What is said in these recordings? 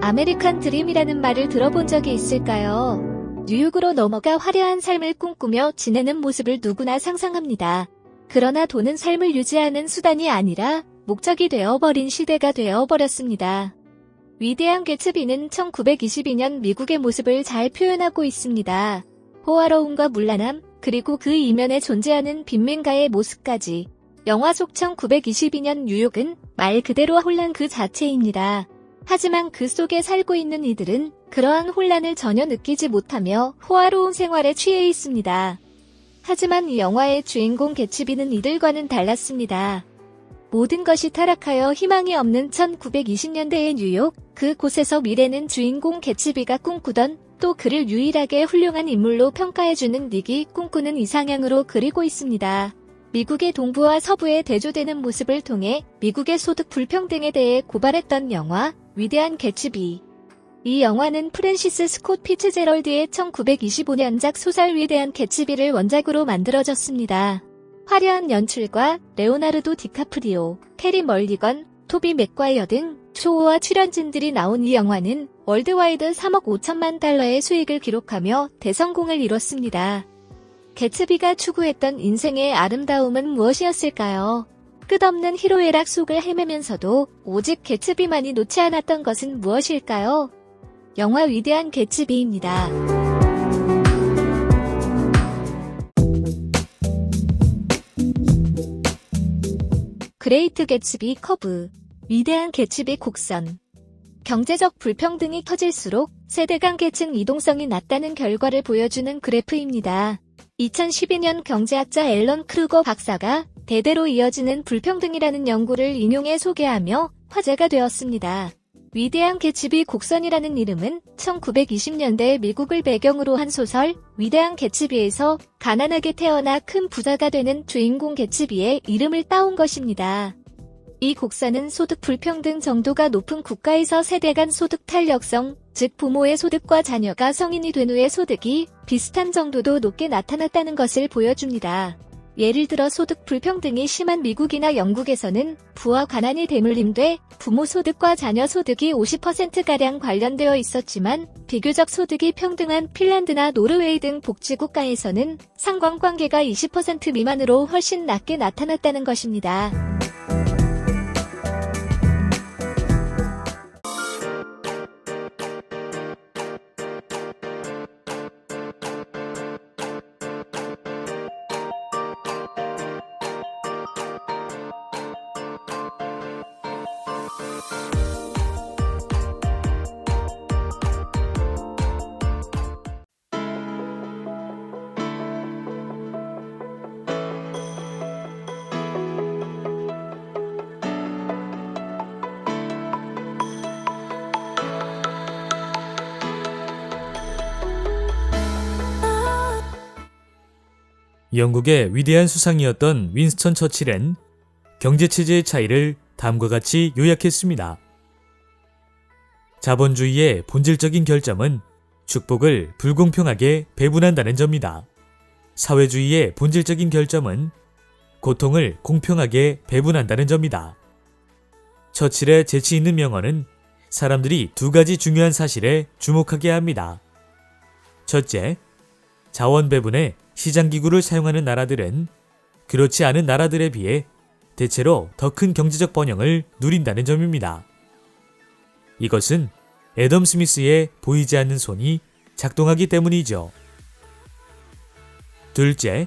아메리칸 드림이라는 말을 들어본 적이 있을까요? 뉴욕으로 넘어가 화려한 삶을 꿈꾸며 지내는 모습을 누구나 상상합니다. 그러나 돈은 삶을 유지하는 수단이 아니라 목적이 되어버린 시대가 되어버렸습니다. 위대한 개츠비는 1922년 미국의 모습을 잘 표현하고 있습니다. 호화로움과 문란함, 그리고 그 이면에 존재하는 빈민가의 모습까지. 영화 속 1922년 뉴욕은 말 그대로 혼란 그 자체입니다. 하지만 그 속에 살고 있는 이들은 그러한 혼란을 전혀 느끼지 못하며 호화로운 생활에 취해 있습니다. 하지만 이 영화의 주인공 개츠비는 이들과는 달랐습니다. 모든 것이 타락하여 희망이 없는 1920년대의 뉴욕, 그곳에서 미래는 주인공 개츠비가 꿈꾸던, 또 그를 유일하게 훌륭한 인물로 평가해주는 닉이 꿈꾸는 이상향으로 그리고 있습니다. 미국의 동부와 서부에 대조되는 모습을 통해 미국의 소득 불평등에 대해 고발했던 영화, 위대한 개츠비. 이 영화는 프랜시스 스콧 피츠제럴드의 1925년작 소설 위대한 개츠비를 원작으로 만들어졌습니다. 화려한 연출과 레오나르도 디카프리오, 캐리 멀리건, 토비 맥과이어 등 초호화 출연진들이 나온 이 영화는 월드와이드 3억 5천만 달러의 수익을 기록하며 대성공을 이뤘습니다. 개츠비가 추구했던 인생의 아름다움은 무엇이었을까요? 끝없는 희로애락 속을 헤매면서도 오직 개츠비만이 놓지 않았던 것은 무엇일까요? 영화 위대한 개츠비입니다. 그레이트 개츠비 커브, 위대한 개츠비 곡선. 경제적 불평등이 커질수록 세대 간 계층 이동성이 낮다는 결과를 보여주는 그래프입니다. 2012년 경제학자 앨런 크루거 박사가 대대로 이어지는 불평등이라는 연구를 인용해 소개하며 화제가 되었습니다. 위대한 개츠비 곡선이라는 이름은 1920년대 미국을 배경으로 한 소설 위대한 개츠비에서 가난하게 태어나 큰 부자가 되는 주인공 개츠비의 이름을 따온 것입니다. 이 곡선은 소득 불평등 정도가 높은 국가에서 세대 간 소득 탄력성, 즉 부모의 소득과 자녀가 성인이 된 후의 소득이 비슷한 정도도 높게 나타났다는 것을 보여줍니다. 예를 들어 소득 불평등이 심한 미국이나 영국에서는 부와 가난이 대물림돼 부모 소득과 자녀 소득이 50%가량 관련되어 있었지만 비교적 소득이 평등한 핀란드나 노르웨이 등 복지국가에서는 상관관계가 20% 미만으로 훨씬 낮게 나타났다는 것입니다. 영국의 위대한 수상이었던 윈스턴 처칠은 경제체제의 차이를 다음과 같이 요약했습니다. 자본주의의 본질적인 결점은 축복을 불공평하게 배분한다는 점이다. 사회주의의 본질적인 결점은 고통을 공평하게 배분한다는 점이다. 처칠의 재치 있는 명언은 사람들이 두 가지 중요한 사실에 주목하게 합니다. 첫째, 자원 배분에 시장기구를 사용하는 나라들은 그렇지 않은 나라들에 비해 대체로 더 큰 경제적 번영을 누린다는 점입니다. 이것은 애덤 스미스의 보이지 않는 손이 작동하기 때문이죠. 둘째,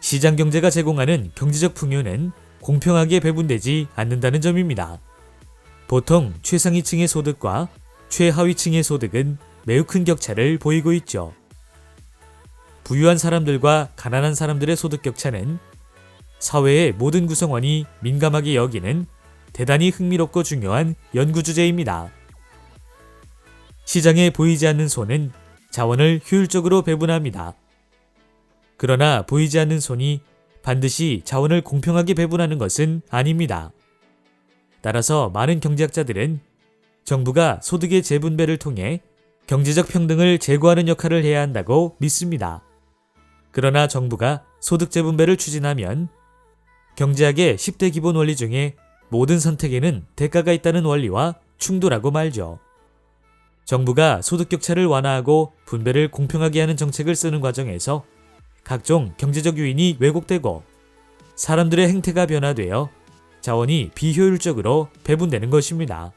시장경제가 제공하는 경제적 풍요는 공평하게 배분되지 않는다는 점입니다. 보통 최상위층의 소득과 최하위층의 소득은 매우 큰 격차를 보이고 있죠. 부유한 사람들과 가난한 사람들의 소득 격차는 사회의 모든 구성원이 민감하게 여기는 대단히 흥미롭고 중요한 연구 주제입니다. 시장에 보이지 않는 손은 자원을 효율적으로 배분합니다. 그러나 보이지 않는 손이 반드시 자원을 공평하게 배분하는 것은 아닙니다. 따라서 많은 경제학자들은 정부가 소득의 재분배를 통해 경제적 평등을 제고하는 역할을 해야 한다고 믿습니다. 그러나 정부가 소득 재분배를 추진하면 경제학의 10대 기본 원리 중에 모든 선택에는 대가가 있다는 원리와 충돌하고 말죠. 정부가 소득 격차를 완화하고 분배를 공평하게 하는 정책을 쓰는 과정에서 각종 경제적 요인이 왜곡되고 사람들의 행태가 변화되어 자원이 비효율적으로 배분되는 것입니다.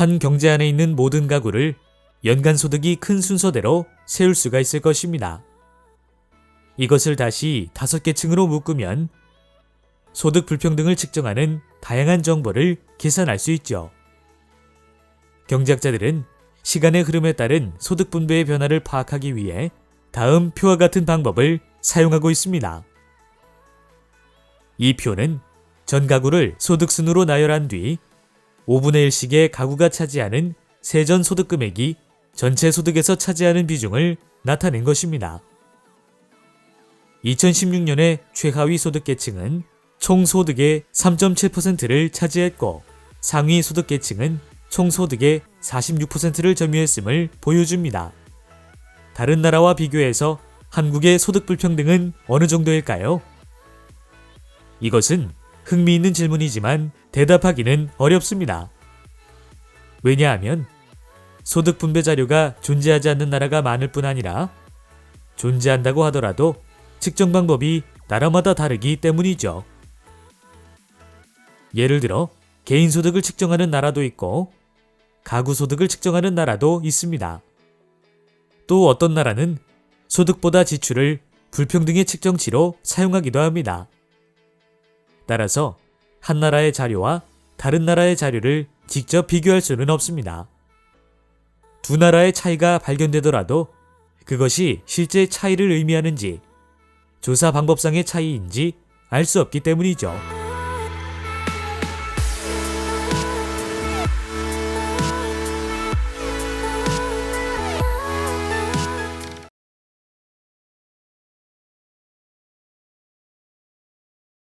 한 경제 안에 있는 모든 가구를 연간 소득이 큰 순서대로 세울 수가 있을 것입니다. 이것을 다시 5개 층으로 묶으면 소득 불평등을 측정하는 다양한 정보를 계산할 수 있죠. 경제학자들은 시간의 흐름에 따른 소득 분배의 변화를 파악하기 위해 다음 표와 같은 방법을 사용하고 있습니다. 이 표는 전 가구를 소득순으로 나열한 뒤 5분의 1씩의 가구가 차지하는 세전 소득 금액이 전체 소득에서 차지하는 비중을 나타낸 것입니다. 2016년에 최하위 소득계층은 총 소득의 3.7%를 차지했고 상위 소득계층은 총 소득의 46%를 점유했음을 보여줍니다. 다른 나라와 비교해서 한국의 소득 불평등은 어느 정도일까요? 이것은 흥미있는 질문이지만 대답하기는 어렵습니다. 왜냐하면 소득 분배 자료가 존재하지 않는 나라가 많을 뿐 아니라 존재한다고 하더라도 측정 방법이 나라마다 다르기 때문이죠. 예를 들어 개인 소득을 측정하는 나라도 있고 가구 소득을 측정하는 나라도 있습니다. 또 어떤 나라는 소득보다 지출을 불평등의 측정치로 사용하기도 합니다. 따라서 한 나라의 자료와 다른 나라의 자료를 직접 비교할 수는 없습니다. 두 나라의 차이가 발견되더라도 그것이 실제 차이를 의미하는지 조사 방법상의 차이인지 알 수 없기 때문이죠.